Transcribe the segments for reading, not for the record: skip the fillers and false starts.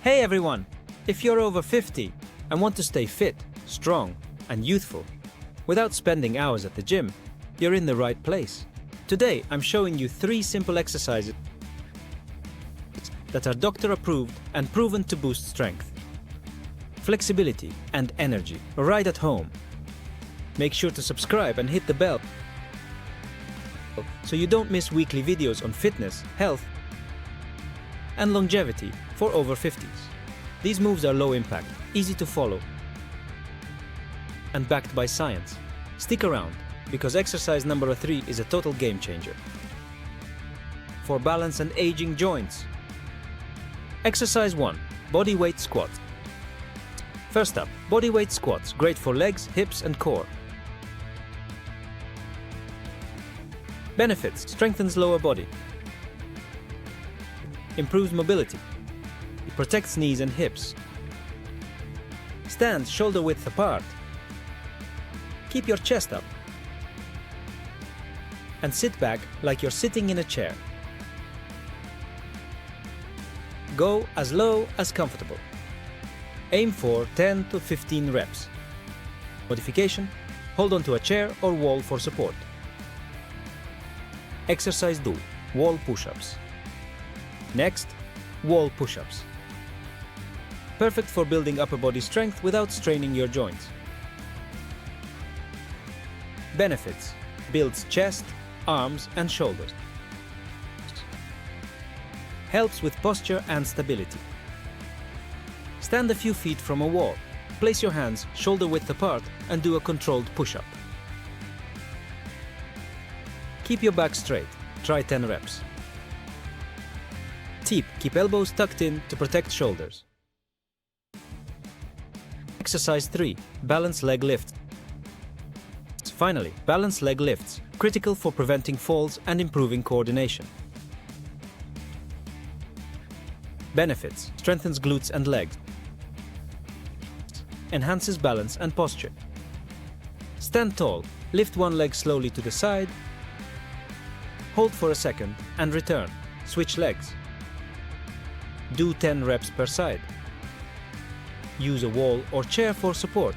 Hey everyone! If you're over 50 and want to stay fit, strong, and youthful without spending hours at the gym, you're in the right place. Today, I'm showing you 3 simple exercises that are doctor approved and proven to boost strength, flexibility, and energy right at home. Make sure to subscribe and hit the bell so you don't miss weekly videos on fitness, health, and longevity for over 50s. These moves are low impact, easy to follow, and backed by science. Stick around, because exercise number 3 is a total game changer for balance and aging joints. Exercise 1. Body weight squats. First up, body weight squats, great for legs, hips, and core. Benefits: strengthens lower body, improves mobility, protects knees and hips, stand shoulder width apart, keep your chest up, and sit back like you're sitting in a chair. Go as low as comfortable. Aim for 10 to 15 reps. Modification: hold onto a chair or wall for support. Exercise 2. Wall push-ups. Next, wall push-ups. Perfect for building upper body strength without straining your joints. Benefits: builds chest, arms, and shoulders. Helps with posture and stability. Stand a few feet from a wall. Place your hands shoulder width apart and do a controlled push-up. Keep your back straight. Try 10 reps. Tip: keep elbows tucked in to protect shoulders. Exercise 3. Balance leg lifts. Finally, balance leg lifts, critical for preventing falls and improving coordination. Benefits: strengthens glutes and legs, enhances balance and posture. Stand tall, lift one leg slowly to the side, hold for a second and return. Switch legs. Do 10 reps per side. Use a wall or chair for support.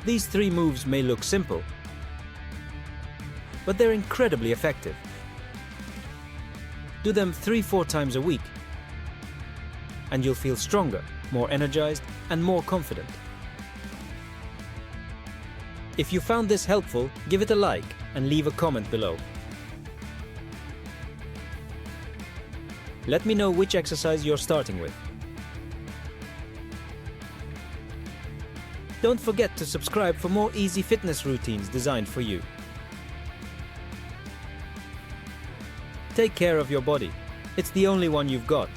These 3 moves may look simple, but they're incredibly effective. Do them 3-4 times a week, and you'll feel stronger, more energized, and more confident. If you found this helpful, give it a like and leave a comment below. Let me know which exercise you're starting with. Don't forget to subscribe for more easy fitness routines designed for you. Take care of your body. It's the only one you've got.